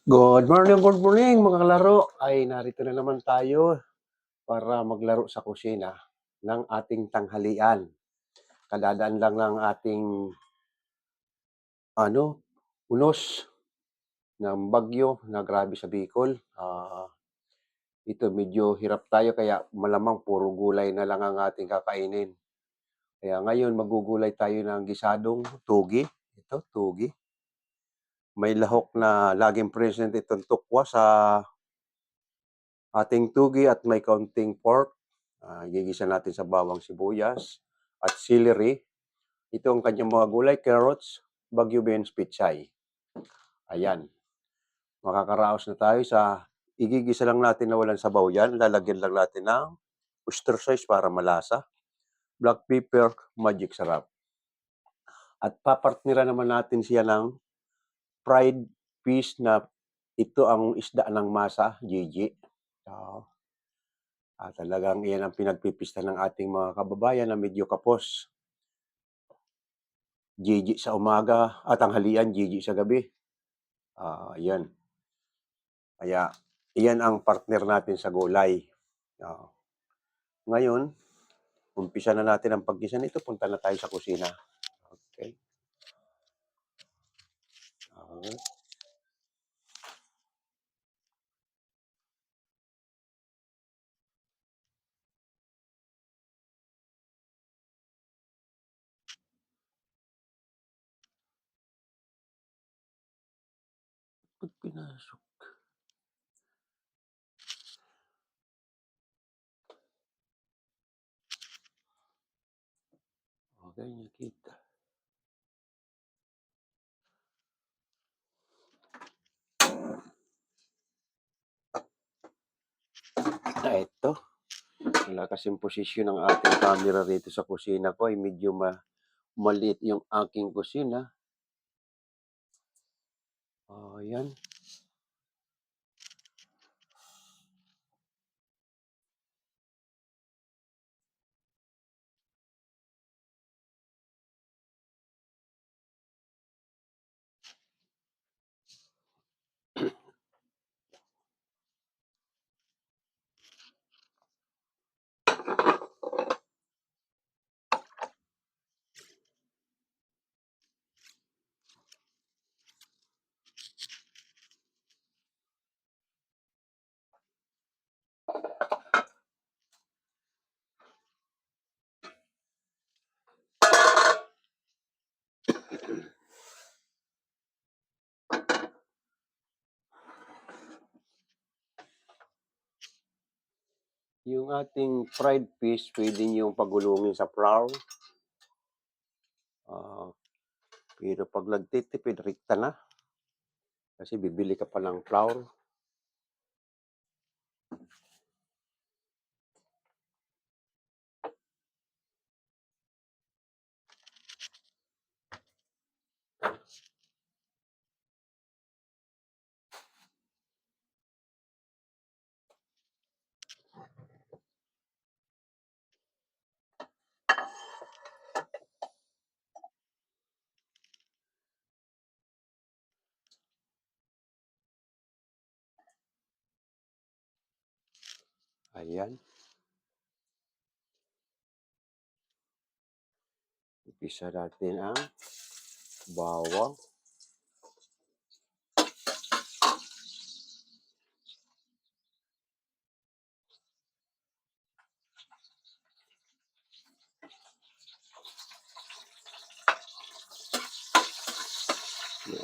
Good morning mga kalaro. Ay narito na naman tayo para maglaro sa kusina ng ating tanghalian. Kadadaan lang ng ating unos ng bagyo na grabe sa Bicol. Ito medyo hirap tayo kaya malamang puro gulay na lang ang ating kakainin. Kaya ngayon magugulay tayo ng gisadong tugi. Ito, tugi. May lahok na laging present itong tukwa sa ating tugi at may kaunting pork. Gigisa natin sa bawang sibuyas at celery. Ito ang kanyang mga gulay, carrots, bagyo beans, pichay. Ayan. Makakaraos na tayo sa igigisa lang natin na walang sabaw yan. Lalagyan lang natin ng oyster sauce para malasa. Black pepper, magic sarap. At papartnera naman natin siya ng fried fish na ito ang isda ng masa, Gigi. Talagang iyan ang pinagpipista ng ating mga kababayan na medyo kapos. Gigi sa umaga at tanghalian, Gigi sa gabi. Yan. Kaya iyan ang partner natin sa gulay. Ngayon, umpisa na natin ang paggisa nito. Punta na tayo sa kusina. Okay. Pag pinasok. Okay, nakita. Ito. Wala kasing posisyon ng ating camera rito sa kusina ko ay medyo maliit yung aking kusina. Yan. Yung ating fried fish, pwede niyong pagulungin sa flour. Pero pag nagtitipid, rikta na. Kasi bibili ka pa ng flour. Ayan. Ipisa natin ang bawang.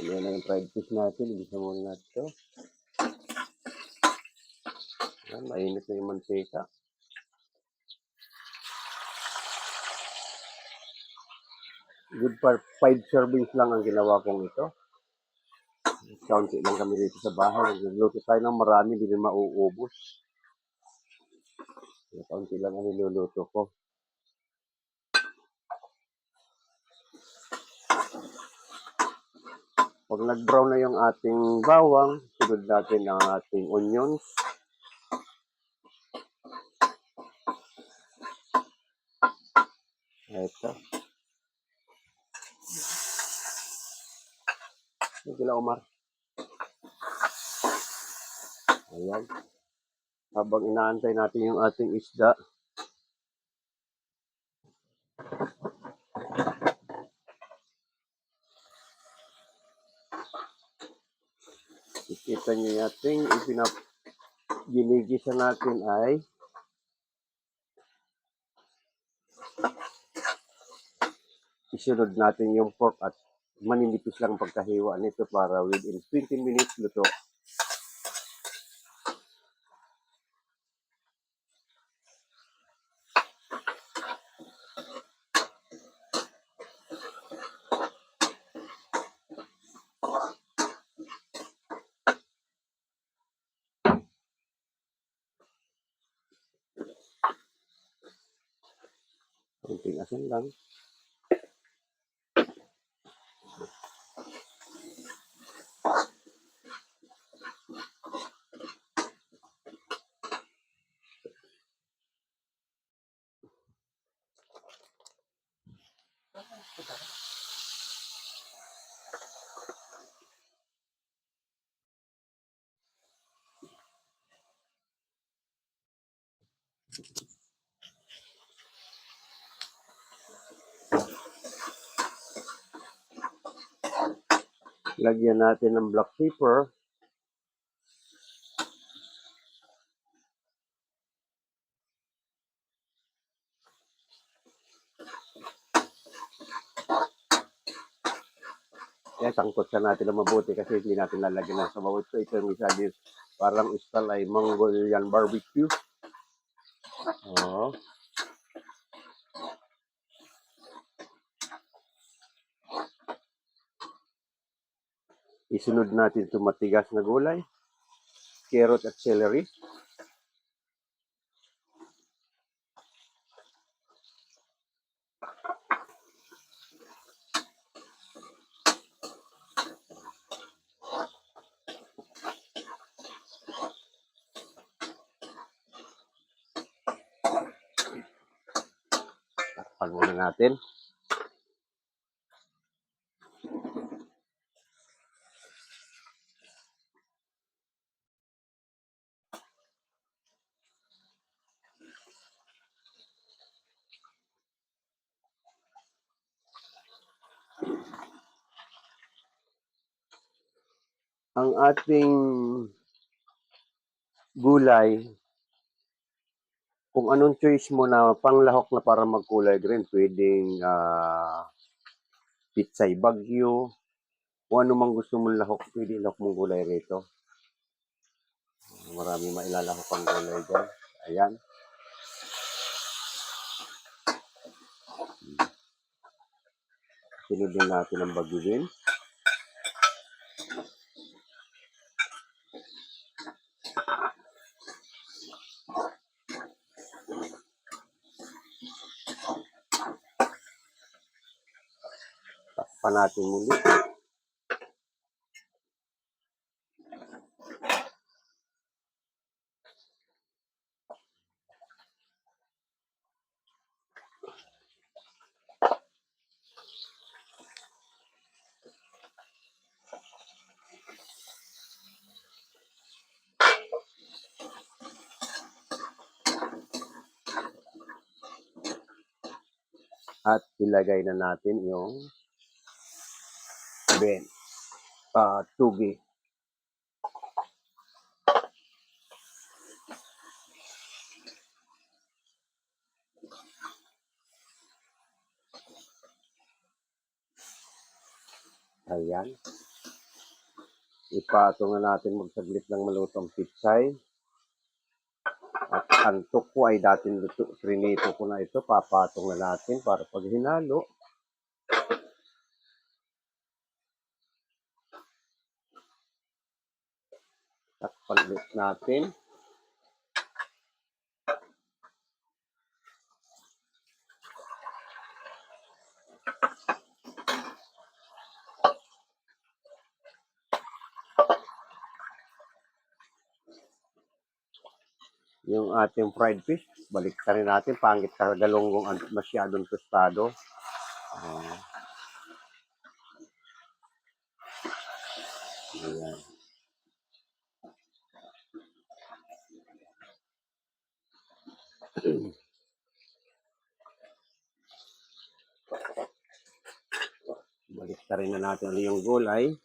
Yan ang fried fish natin. Ibisa muna natin ito. Ayan, mainit na yung mantika. Good for 5 servings lang ang ginawa kong ito. Kaunti lang kami dito sa bahay. Nagluto tayo ng marami, hindi na mauubos. Kaunti lang ang niluluto ko. Pag nag-brown na yung ating bawang, sunod natin ang ating onions. Ito. Ito Omar. Ayan. Habang inaantay natin yung ating isda, ikita nyo yung ating ginigisa natin ay isunod natin yung pork at maninipis lang pagkahiwa nito para within 20 minutes luto. Kunting asin lang. Lagyan natin ng black pepper. Kaya sangkot natin na mabuti kasi hindi natin lalagyan ng sabaw. Ito yung isa din parang style ay Mongolian barbecue. Oh. Isunod natin itong matigas na gulay, carrot at celery. Takpan muna natin. Ang ating gulay, kung anong choice mo na panglahok na para magkulay green, pwedeng pitsay bagyo, kung ano mang gusto mong lahok, pwede lahok mong gulay rito. Marami mailalahok ang gulay dyan. Ayan. Sinudin natin ang bagyo din. Takpan natin muli. At ilagay na natin yung tugi. Ayan. Ipatong na natin magsaglit ng malutong pitsay. At ang tuko ay dating prinito ko na ito. Papatong na natin para pag hinalo. Takpan ulit natin. Yung ating fried fish, balik ka rin natin. Pangit ka galunggong masyadong tostado. Ayan. Basta rin na natin ulit yung gulay.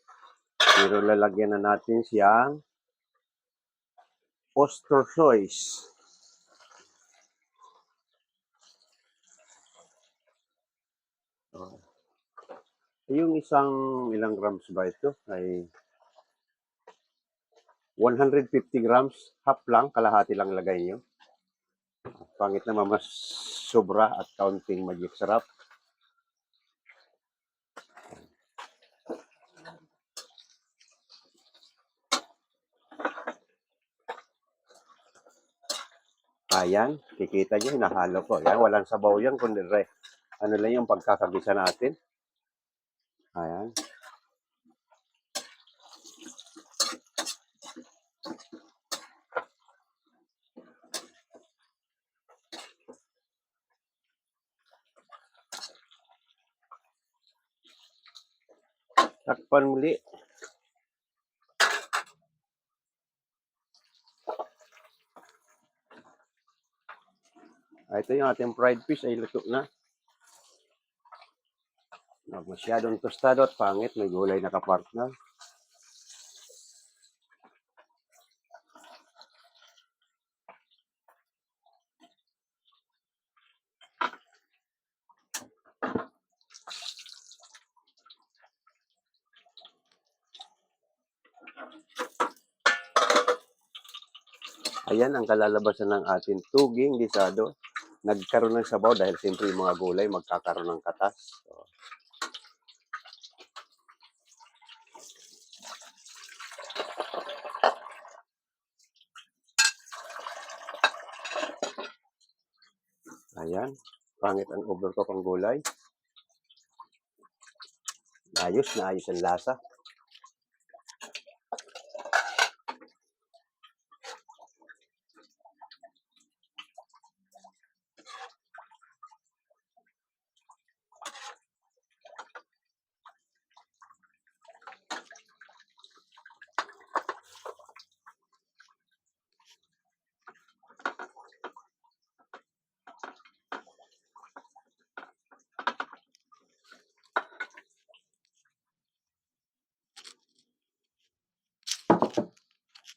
Pero lalagyan na natin siyang oyster sauce. Oh. Yung isang ilang grams ba ito? Ay 150 grams. Half lang, kalahati lang lagay nyo. Pangit naman mas sobra at kaunting magic sarap. Ayan, kikita nyo, hinahalo ko. Ayan, walang sabaw yan, kundi ano lang yung pagkakabisa natin. Ayan. Takpan muli. Ito yung ating fried fish ay luto na. Huwag masyadong tostado at pangit. May gulay na kapartner. Ayan ang kalalabasan ng ating tuging gisado. Nagkaroon ng sabaw dahil siyempre yung mga gulay magkakaroon ng katas. So, ayan. Pangit ang overcook ang gulay. Ayos na ayos ang lasa.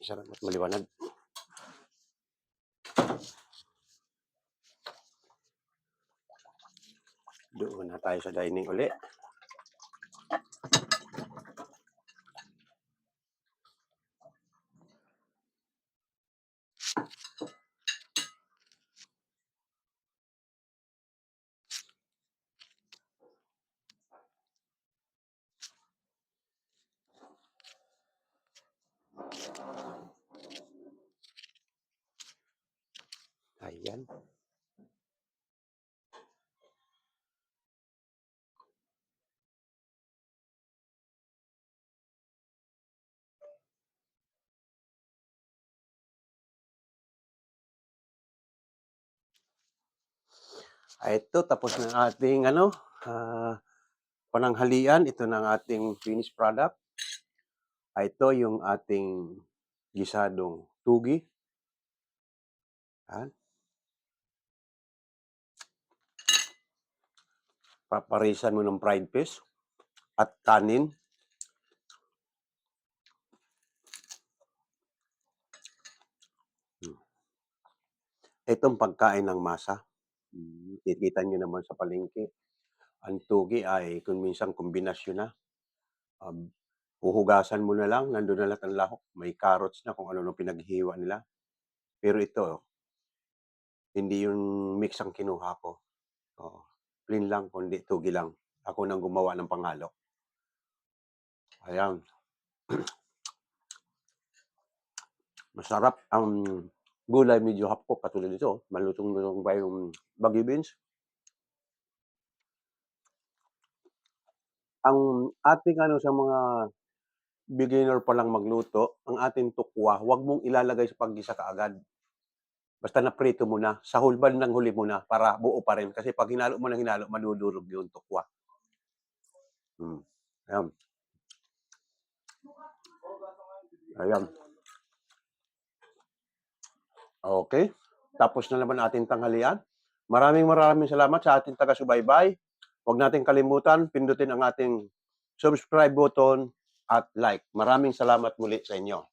Sarap at maliwanag. Doon na tayo sa dining uli. Ayan. Ito, tapos na ating pananghalian. Ito na ang ating finished product. Ito yung ating gisadong tugi. Ayan. Paparisan mo ng fried fish at kanin. Itong pagkain ng masa. Kikita nyo naman sa palengke. Ang tugi ay kung minsan kombinasyon na. Huhugasan mo na lang, nandun na lahat ang lahok. May carrots na kung ano pinaghihiwa nila. Pero ito, hindi yung mix ang kinuha ko. Plain lang, kundi tugi lang. Ako nang gumawa ng panghalo. Ayan. Masarap ang gulay, medyo hapko katulad nito. Malutong-lutong pa yung bagyo beans. Ang ating sa mga beginner pa lang magluto, ang ating tukwa, huwag mong ilalagay sa paggisa kaagad. Basta naprito mo na, sa hulban ng huli mo na para buo pa rin. Kasi pag hinalo mo ng hinalo, madudurog yung tukwa. Ayan. Ayan. Okay. Tapos na naman ating tanghalian. Maraming salamat sa ating taga-subaybay. Huwag natin kalimutan, pindutin ang ating subscribe button at like. Maraming salamat muli sa inyo.